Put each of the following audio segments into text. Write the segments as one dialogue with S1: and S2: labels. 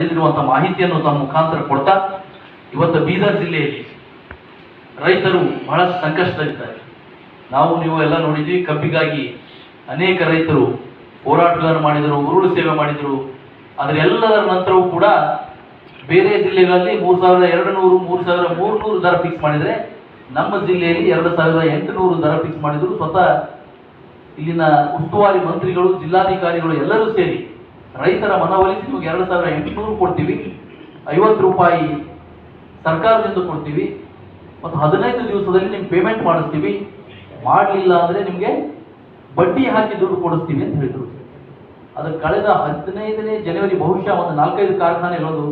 S1: ಇರುವಂತಹ ಮಾಹಿತಿಯನ್ನು ತಮ್ಮ ಮುಖಾಂತರ ಕೊಡ್ತಾ ಇವತ್ತು ಬೀದರ್ ಜಿಲ್ಲೆಯಲ್ಲಿ ರೈತರು ಬಹಳಷ್ಟು ಸಂಕಷ್ಟದಲ್ಲಿದ್ದಾರೆ. ನಾವು ನೀವು ಎಲ್ಲ ನೋಡಿದ್ವಿ, ಕಬ್ಬಿಗಾಗಿ ಅನೇಕ ರೈತರು ಹೋರಾಟಗಳನ್ನು ಮಾಡಿದರು, ಉರುಳು ಸೇವೆ ಮಾಡಿದರು. ಆದರೆ ಎಲ್ಲದರ ನಂತರವೂ ಕೂಡ ಬೇರೆ ಜಿಲ್ಲೆಗಳಲ್ಲಿ 3200 3300 ದರ ಫಿಕ್ಸ್ ಮಾಡಿದರೆ ನಮ್ಮ ಜಿಲ್ಲೆಯಲ್ಲಿ 2800 ದರ ಫಿಕ್ಸ್ ಮಾಡಿದ್ರು. ಸ್ವತಃ ಇಲ್ಲಿನ ಉಸ್ತುವಾರಿ ಮಂತ್ರಿಗಳು, ಜಿಲ್ಲಾಧಿಕಾರಿಗಳು ಎಲ್ಲರೂ ಸೇರಿ ರೈತರ ಮನವೊಲಿಸಿ ನಿಮಗೆ 2800 ಕೊಡ್ತೀವಿ, 50 ರೂಪಾಯಿ ಸರ್ಕಾರದಿಂದ ಕೊಡ್ತೀವಿ ಮತ್ತು 15 ದಿವಸದಲ್ಲಿ ನಿಮ್ಗೆ ಪೇಮೆಂಟ್ ಮಾಡಿಸ್ತೀವಿ, ಮಾಡಲಿಲ್ಲ ಅಂದರೆ ನಿಮಗೆ ಬಡ್ಡಿ ಹಾಕಿ ದುಡ್ಡು ಕೊಡಿಸ್ತೀವಿ ಅಂತ ಹೇಳಿದರು. ಅದಕ್ಕೆ ಕಳೆದ 15ನೇ ಜನವರಿ, ಬಹುಶಃ ಒಂದು 4-5 ಕಾರ್ಖಾನೆ ಇರೋದು,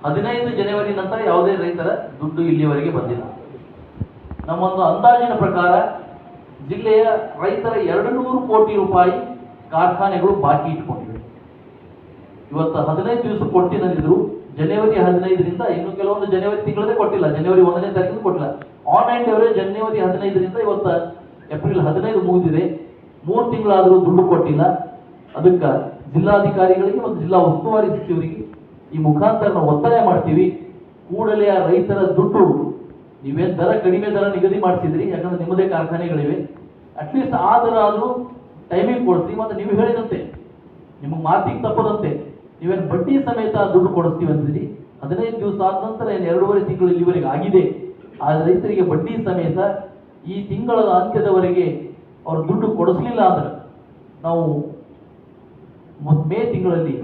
S1: 15 ಜನವರಿ ನಂತರ ಯಾವುದೇ ರೈತರ ದುಡ್ಡು ಇಲ್ಲಿಯವರೆಗೆ ಬಂದಿಲ್ಲ. ನಮ್ಮೊಂದು ಅಂದಾಜಿನ ಪ್ರಕಾರ ಜಿಲ್ಲೆಯ ರೈತರ 200 ಕೋಟಿ ರೂಪಾಯಿ ಕಾರ್ಖಾನೆಗಳು ಬಾಕಿ ಇಟ್ಕೊಂಡಿವೆ. ಇವತ್ತು 15 ದಿವಸ ಕೊಡ್ತೀನಂದಿದ್ರು, ಜನವರಿ 15ರಿಂದ, ಇನ್ನು ಕೆಲವೊಂದು ಜನವರಿ ತಿಂಗಳದೇ ಕೊಟ್ಟಿಲ್ಲ, ಜನವರಿ 1ನೇ ತಾರೀಕಿಂದ ಕೊಟ್ಟಿಲ್ಲ. ಆನ್ ಆ್ಯಂಡ್ ಅವರೇ ಜನವರಿ 15ರಿಂದ ಇವತ್ತು ಏಪ್ರಿಲ್ 15 ಮುಗಿದಿದೆ, 3 ತಿಂಗಳಾದರೂ ದುಡ್ಡು ಕೊಟ್ಟಿಲ್ಲ. ಅದಕ್ಕೆ ಜಿಲ್ಲಾಧಿಕಾರಿಗಳಿಗೆ ಮತ್ತು ಜಿಲ್ಲಾ ಉಸ್ತುವಾರಿ ಸಚಿವರಿಗೆ ಈ ಮುಖಾಂತರ ನಾವು ಒತ್ತಾಯ ಮಾಡ್ತೀವಿ, ಕೂಡಲೇ ಆ ರೈತರ ದುಡ್ಡು, ನೀವೇನು ದರ ಕಡಿಮೆ ದರ ನಿಗದಿ ಮಾಡಿಸಿದ್ರಿ, ಯಾಕಂದ್ರೆ ನಿಮ್ಮದೇ ಕಾರ್ಖಾನೆಗಳಿವೆ, ಅಟ್ಲೀಸ್ಟ್ ಆ ದರ ಆದರೂ ಟೈಮಿಂಗ್ ಕೊಡಿಸ್ರಿ. ಮತ್ತು ನೀವು ಹೇಳಿದಂತೆ ನಿಮಗೆ ಮಾತಿಗೆ ತಪ್ಪದಂತೆ ನೀವೇನು ಬಡ್ಡಿ ಸಮೇತ ದುಡ್ಡು ಕೊಡಿಸ್ತೀವಿ ಅಂತಿದ್ರಿ. 15 ದಿವಸ ಆದ ನಂತರ ಏನು 2.5 ತಿಂಗಳು ಇಲ್ಲಿವರೆಗೆ ಆಗಿದೆ. ಆ ರೈತರಿಗೆ ಬಡ್ಡಿ ಸಮೇತ ಈ ತಿಂಗಳ ಅಂತ್ಯದವರೆಗೆ ಅವರು ದುಡ್ಡು ಕೊಡಿಸ್ಲಿಲ್ಲ ಅಂದ್ರೆ ನಾವು ಮೇ ತಿಂಗಳಲ್ಲಿ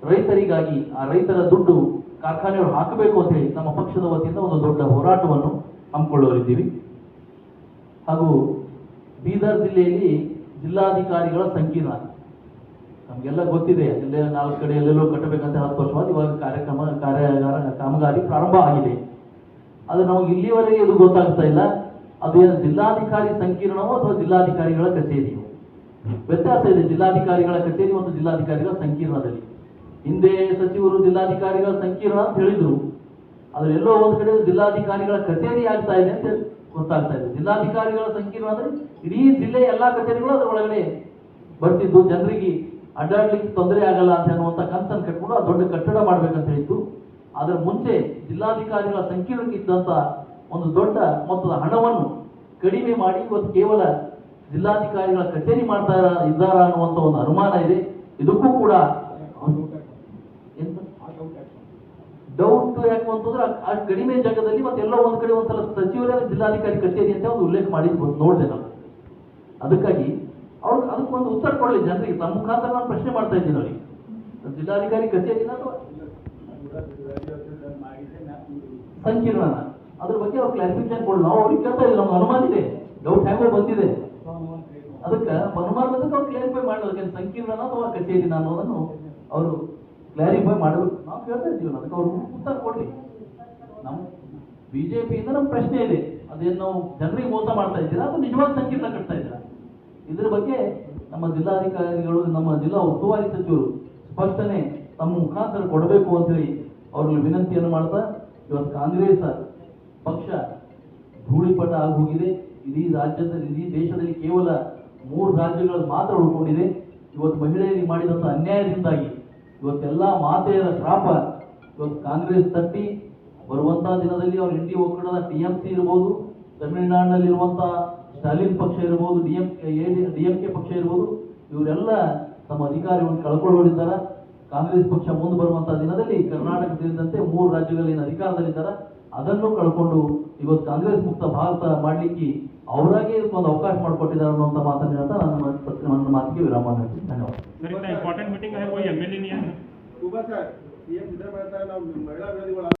S1: ರೈತರಿಗಾಗಿ ಆ ರೈತರ ದುಡ್ಡು ಕಾರ್ಖಾನೆಗಳು ಹಾಕಬೇಕು ಅಂತ ಹೇಳಿ ನಮ್ಮ ಪಕ್ಷದ ವತಿಯಿಂದ ಒಂದು ದೊಡ್ಡ ಹೋರಾಟವನ್ನು ಹಮ್ಮಿಕೊಳ್ಳುವರಿದ್ದೀವಿ. ಹಾಗೂ ಬೀದರ್ ಜಿಲ್ಲೆಯಲ್ಲಿ ಜಿಲ್ಲಾಧಿಕಾರಿಗಳ ಸಂಕೀರ್ಣ ನಮಗೆಲ್ಲ ಗೊತ್ತಿದೆ. ಜಿಲ್ಲೆಯ 4 ಕಡೆ ಎಲ್ಲೆಲ್ಲೋ ಕಟ್ಟಬೇಕಂತ 10 ವರ್ಷವಾದ ಇವಾಗ ಕಾಮಗಾರಿ ಪ್ರಾರಂಭ ಆಗಿದೆ. ಅದು ನಮಗೆ ಇಲ್ಲಿವರೆಗೆ ಇದು ಗೊತ್ತಾಗ್ತಾ ಇಲ್ಲ, ಅದು ಏನು ಜಿಲ್ಲಾಧಿಕಾರಿ ಸಂಕೀರ್ಣವೋ ಅಥವಾ ಜಿಲ್ಲಾಧಿಕಾರಿಗಳ ಕಚೇರಿಯೋ. ವ್ಯತ್ಯಾಸ ಇದೆ ಜಿಲ್ಲಾಧಿಕಾರಿಗಳ ಕಚೇರಿ ಮತ್ತು ಜಿಲ್ಲಾಧಿಕಾರಿಗಳ ಸಂಕೀರ್ಣದಲ್ಲಿ. ಹಿಂದೆ ಸಚಿವರು ಜಿಲ್ಲಾಧಿಕಾರಿಗಳ ಸಂಕೀರ್ಣ ಅಂತ ಹೇಳಿದ್ರು, ಆದ್ರೆ ಎಲ್ಲೋ ಒಂದು ಕಡೆ ಜಿಲ್ಲಾಧಿಕಾರಿಗಳ ಕಚೇರಿ ಆಗ್ತಾ ಇದೆ ಅಂತ ಗೊತ್ತಾಗ್ತಾ ಇದೆ. ಜಿಲ್ಲಾಧಿಕಾರಿಗಳ ಸಂಕೀರ್ಣ ಅಂದ್ರೆ ಇಡೀ ಜಿಲ್ಲೆಯ ಎಲ್ಲಾ ಕಚೇರಿಗಳು ಅದರ ಒಳಗಡೆ ಬರ್ತಿದ್ದು, ಜನರಿಗೆ ಅಡ್ಡಾಡ್ಲಿಕ್ಕೆ ತೊಂದರೆ ಆಗಲ್ಲ ಅಂತ ಅನ್ನುವಂಥ ಕನ್ಸರ್ನ್ ಕಟ್ಕೊಂಡು ಆ ದೊಡ್ಡ ಕಟ್ಟಡ ಮಾಡ್ಬೇಕಂತ ಹೇಳಿತ್ತು. ಅದರ ಮುಂಚೆ ಜಿಲ್ಲಾಧಿಕಾರಿಗಳ ಸಂಕೀರ್ಣಕ್ಕೆ ಇದ್ದಂತ ಒಂದು ದೊಡ್ಡ ಮೊತ್ತದ ಹಣವನ್ನು ಕಡಿಮೆ ಮಾಡಿ ಇವತ್ತು ಕೇವಲ ಜಿಲ್ಲಾಧಿಕಾರಿಗಳ ಕಚೇರಿ ಮಾಡ್ತಾ ಇದ್ದಾರಾ ಅನ್ನುವಂಥ ಒಂದು ಅನುಮಾನ ಇದೆ. ಇದಕ್ಕೂ ಕೂಡ ಡೌಟ್ ಯಾಕೆ ಅಂತಂದ್ರೆ ಆ ಕಡಿಮೆ ಜಾಗದಲ್ಲಿ ಮತ್ತೆ ಎಲ್ಲೋ ಒಂದ್ ಕಡೆ ಒಂದ್ಸಲ ಸಚಿವರೇ ಜಿಲ್ಲಾಧಿಕಾರಿ ಕಚೇರಿ ಅಂತ ಒಂದು ಉಲ್ಲೇಖ ಮಾಡಿದ್ದು ನೋಡಿದೆ ನಾನು. ಅದಕ್ಕಾಗಿ ಅವ್ರು ಅದಕ್ಕೊಂದು ಉತ್ತರ ಕೊಡಲಿ ಜನರಿಗೆ. ತಮ್ಮ ಮುಖಾಂತರ ನಾನು ಪ್ರಶ್ನೆ ಮಾಡ್ತಾ ಇದ್ದೀನಿ ಅವರಿಗೆ, ಜಿಲ್ಲಾಧಿಕಾರಿ ಕಚೇರಿನ ಅಥವಾ ಸಂಕೀರ್ಣನ, ಅದ್ರ ಬಗ್ಗೆ ಅವ್ರು ಕ್ಲಾರಿಫಿಕೇಶನ್ ಕೊಡಲಿ. ನಾವು ಅವ್ರಿಗೆ ಕೇಳ್ತಾ ಇದ್ದೀವಿ, ನಮ್ಗೆ ಅನುಮಾನ ಇದೆ, ಡೌಟ್ ಹೆಂಗೋ ಬಂದಿದೆ. ಅದಕ್ಕೆ ಅನುಮಾನ ಬಂದಕ್ಕೆ ಅವ್ರು ಕ್ಲಾರಿಫೈ ಮಾಡೋದಕ್ಕೆ ಸಂಕೀರ್ಣನ ಅಥವಾ ಕಚೇರಿನ ಅನ್ನೋದನ್ನು ಅವರು ಕ್ಲಾರಿಫೈ ಮಾಡಬೇಕು. ನಾವು ಕೇಳ್ತಾ ಇದ್ದೀವಿ, ಅದಕ್ಕೆ ಅವ್ರು ಉತ್ತರ ಕೊಡ್ಲಿ. ನಮ್ಮ ಬಿಜೆಪಿಯಿಂದ ನಮ್ಮ ಪ್ರಶ್ನೆ ಇದೆ, ಅದೇನು ನಾವು ಜನರಿಗೆ ಮೋಸ ಮಾಡ್ತಾ ಇದ್ದೀರಾ ಅಥವಾ ನಿಜವಾದ ಸಂಕೀರ್ಣ ಕಟ್ತಾ ಇದ್ದೀರಾ? ಇದ್ರ ಬಗ್ಗೆ ನಮ್ಮ ಜಿಲ್ಲಾಧಿಕಾರಿಗಳು, ನಮ್ಮ ಜಿಲ್ಲಾ ಉಸ್ತುವಾರಿ ಸಚಿವರು ಸ್ಪಷ್ಟನೆ ತಮ್ಮ ಮುಖಾಂತರ ಕೊಡಬೇಕು ಅಂತೇಳಿ ಅವ್ರಲ್ಲಿ ವಿನಂತಿಯನ್ನು ಮಾಡ್ತಾ, ಇವತ್ತು ಕಾಂಗ್ರೆಸ್ ಪಕ್ಷ ಧೂಳಿಪಟ ಆಗಿ ಹೋಗಿದೆ. ಇಡೀ ರಾಜ್ಯದಲ್ಲಿ, ಇಡೀ ದೇಶದಲ್ಲಿ ಕೇವಲ 3 ರಾಜ್ಯಗಳಲ್ಲಿ ಮಾತ್ರ ಉಳ್ಕೊಂಡಿದೆ. ಇವತ್ತು ಮಹಿಳೆಯರಿಗೆ ಮಾಡಿದಂಥ ಅನ್ಯಾಯದಿಂದಾಗಿ ಇವತ್ತೆಲ್ಲ ಮಾತೆಯರ ಶ್ರಾಪ ಇವತ್ತು ಕಾಂಗ್ರೆಸ್ ತಟ್ಟಿ ಬರುವಂತಹ ದಿನದಲ್ಲಿ ಅವ್ರ ಇಂಡಿ ಒಕ್ಕೂಟದ TMC ಇರ್ಬೋದು, ತಮಿಳುನಾಡಿನಲ್ಲಿರುವಂಥ ಸ್ಟಾಲಿನ್ ಪಕ್ಷ ಇರ್ಬೋದು, DMK ಪಕ್ಷ ಇರ್ಬೋದು, ಇವರೆಲ್ಲ ತಮ್ಮ ಅಧಿಕಾರವನ್ನು ಕಳ್ಕೊಳ್ಳೋರಿದ್ದಾರೆ. ಕಾಂಗ್ರೆಸ್ ಪಕ್ಷ ಮುಂದೆ ಬರುವಂತಹ ದಿನದಲ್ಲಿ ಕರ್ನಾಟಕ ಸೇರಿದಂತೆ 3 ರಾಜ್ಯಗಳಲ್ಲಿ ಏನು ಅಧಿಕಾರದಲ್ಲಿದ್ದಾರೆ ಅದನ್ನು ಕಳ್ಕೊಂಡು ಇವತ್ತು ಕಾಂಗ್ರೆಸ್ ಮುಕ್ತ ಭಾರತ ಮಾಡಲಿಕ್ಕೆ ಅವರಾಗೆ ಇದಕ್ಕೊಂದು ಅವಕಾಶ ಮಾಡಿಕೊಟ್ಟಿದ್ದಾರೆ ಅನ್ನುವಂಥ ಮಾತನ್ನು ಹೇಳ್ತಾ ನನ್ನ ಮಾತಿಗೆ ವಿರಾಮ ನೀಡ್ತೀನಿ. ಧನ್ಯವಾದ.
S2: इंपॉर्टेंट मीटिंग है, कोई MLA नहीं है।
S3: सुबह सर CM जिधर बैठता है ना महिला विरोधी वाला